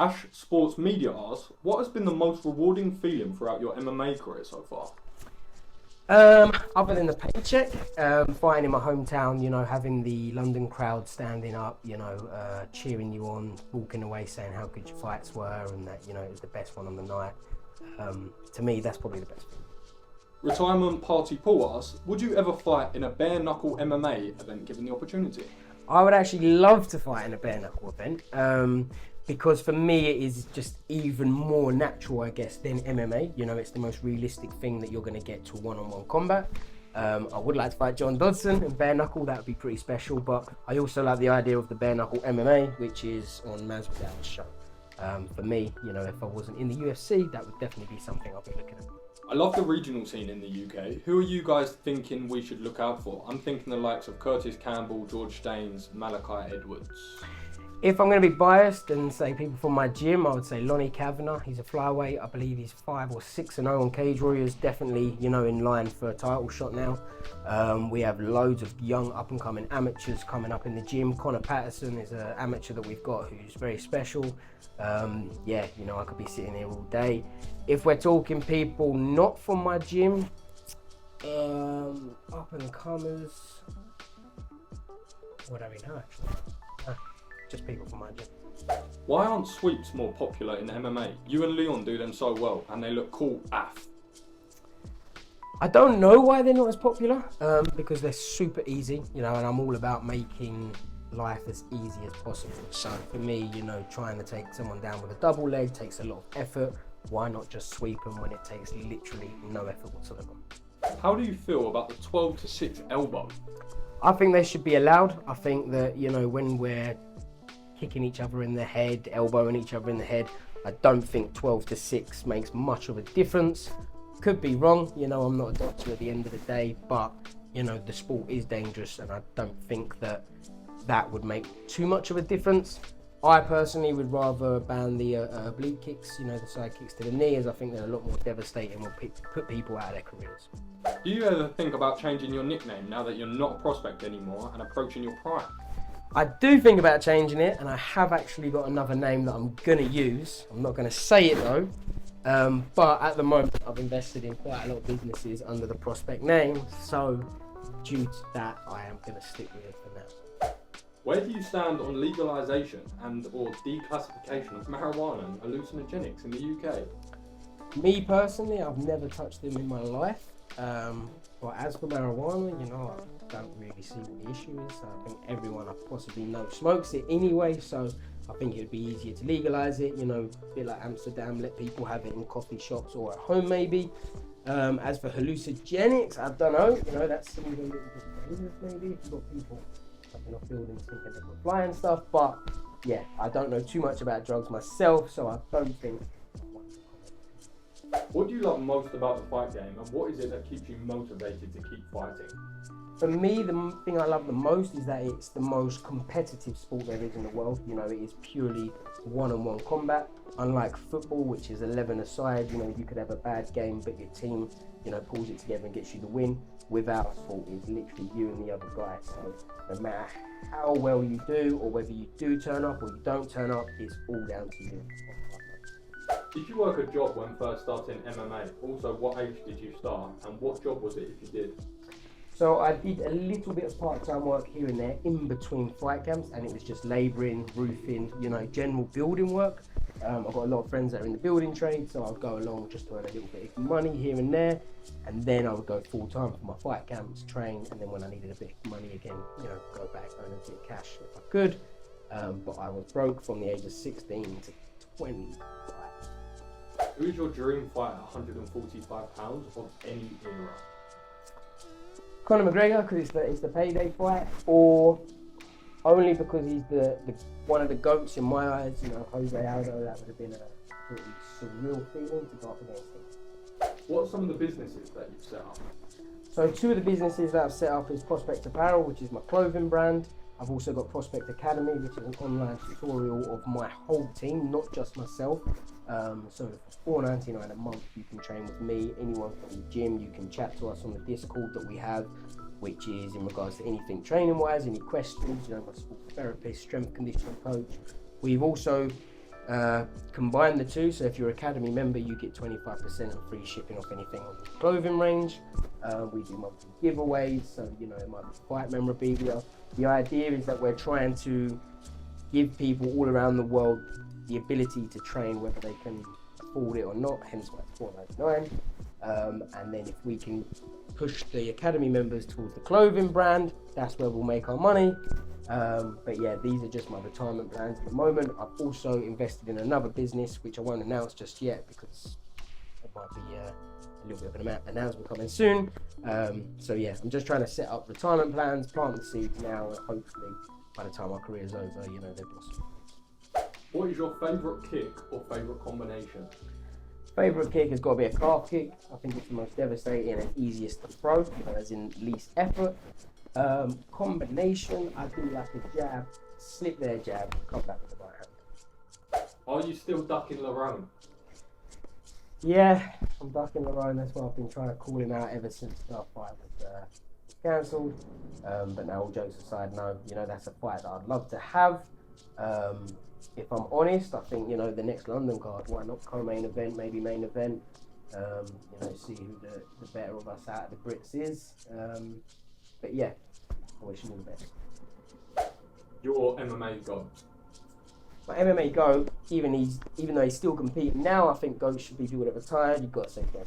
Ash Sports Media asks, what has been the most rewarding feeling throughout your MMA career so far? Other than the paycheck, fighting in my hometown, having the London crowd standing up, cheering you on, walking away saying how good your fights were and that, it was the best one on the night. To me, that's probably the best thing. Retirement Party Paul asks, would you ever fight in a bare knuckle MMA event given the opportunity? I would actually love to fight in a bare knuckle event. Because for me it is just even more natural, I guess, than MMA. It's the most realistic thing that you're going to get to one-on-one combat. I would like to fight John Dodson in bare knuckle, that would be pretty special, but I also like the idea of the bare knuckle MMA, which is on Masvidal's show. For me, if I wasn't in the UFC, that would definitely be something I'll be looking at. I love the regional scene in the UK. Who are you guys thinking we should look out for? I'm thinking the likes of Curtis Campbell, George Staines, Malachi Edwards. If I'm going to be biased and say people from my gym, I would say Lonnie Kavanagh. He's a flyweight. I believe he's 5 or 6-0 on Cage Warriors. Definitely, in line for a title shot now. We have loads of young up-and-coming amateurs coming up in the gym. Connor Patterson is an amateur that we've got who's very special. I could be sitting here all day. If we're talking people not from my gym, up-and-comers, what do we know actually? Just people from my gym. Why aren't sweeps more popular in MMA? You and Leon do them so well and they look cool AF. I don't know why they're not as popular, because they're super easy, and I'm all about making life as easy as possible. So for me, trying to take someone down with a double leg takes a lot of effort. Why not just sweep them when it takes literally no effort whatsoever? How do you feel about the 12-6 elbow? I think they should be allowed. I think that, when we're kicking each other in the head, elbowing each other in the head, I don't think 12-6 makes much of a difference. Could be wrong, I'm not a doctor at the end of the day, but the sport is dangerous and I don't think that would make too much of a difference. I personally would rather ban the oblique kicks, the side kicks to the knee, as I think they're a lot more devastating and will put people out of their careers. Do you ever think about changing your nickname now that you're not a prospect anymore and approaching your prime? I do think about changing it, and I have actually got another name that I'm going to use. I'm not going to say it though, but at the moment I've invested in quite a lot of businesses under the prospect name, so due to that I am going to stick with it for now. Where do you stand on legalisation and or declassification of marijuana and hallucinogenics in the UK? Me personally, I've never touched them in my life. But as for marijuana, I don't really see what the issue is. I think everyone I possibly know smokes it anyway, so I think it would be easier to legalise it, a bit like Amsterdam, let people have it in coffee shops or at home maybe. As for hallucinogenics, I don't know, that seems a little bit dangerous maybe. If you've got people in a building thinking they could fly and stuff, but yeah, I don't know too much about drugs myself, so I don't think. What do you love most about the fight game, and what is it that keeps you motivated to keep fighting? For me, the thing I love the most is that it's the most competitive sport there is in the world. It is purely one-on-one combat. Unlike football, which is 11 aside, you could have a bad game, but your team, pulls it together and gets you the win. With our sport, it's literally you and the other guy. So no matter how well you do, or whether you do turn up or you don't turn up, it's all down to you. Did you work a job when first starting MMA? Also, what age did you start, and what job was it if you did? So I did a little bit of part-time work here and there in between fight camps, and it was just labouring, roofing, general building work. I've got a lot of friends that are in the building trade, so I'd go along just to earn a little bit of money here and there, and then I would go full-time for my fight camps, train, and then when I needed a bit of money again, go back, earn a bit of cash if I could. But I was broke from the age of 16 to 25. Who is your dream fighter, 145 pounds of any era? Conor McGregor, because it's the payday fight, or only because he's the one of the GOATs in my eyes, Jose Aldo. That would have been a pretty surreal feeling to go up against him. What are some of the businesses that you've set up? So 2 of the businesses that I've set up is Prospect Apparel, which is my clothing brand. I've also got Prospect Academy, which is an online tutorial of my whole team, not just myself. So for $4.99 a month, you can train with me. Anyone from the gym, you can chat to us on the Discord that we have, which is in regards to anything training-wise, any questions. My sport therapist, strength conditioning coach. We've also Combine the two, so if you're Academy member, you get 25% of free shipping off anything on the clothing range. We do monthly giveaways, so it might be fight memorabilia. The idea is that we're trying to give people all around the world the ability to train, whether they can afford it or not, hence why it's $4.99. And then if we can push the Academy members towards the clothing brand, that's where we'll make our money. But yeah, these are just my retirement plans at the moment. I've also invested in another business, which I won't announce just yet because it might be a little bit of an announcement coming soon. So yeah, I'm just trying to set up retirement plans, plant the seeds now, and hopefully by the time our career's over, they're blossom. What is your favourite kick or favourite combination? Favourite kick has got to be a calf kick. I think it's the most devastating and easiest to throw, as in least effort. Combination, I do like a jab, slip their jab, come back with the right hand. Are you still ducking Lerone? Yeah, I'm ducking Lerone. That's why I've been trying to call him out ever since the fight was cancelled. But now, all jokes aside, no, that's a fight that I'd love to have. If I'm honest, I think, the next London card, why not co-main event, maybe main event, see who the better of us out of the Brits is. But yeah, I wish him all the best. Your MMA GOAT? My MMA GOAT, even though he's still competing now, I think GOAT should be people that retired. You've got to say Kevin.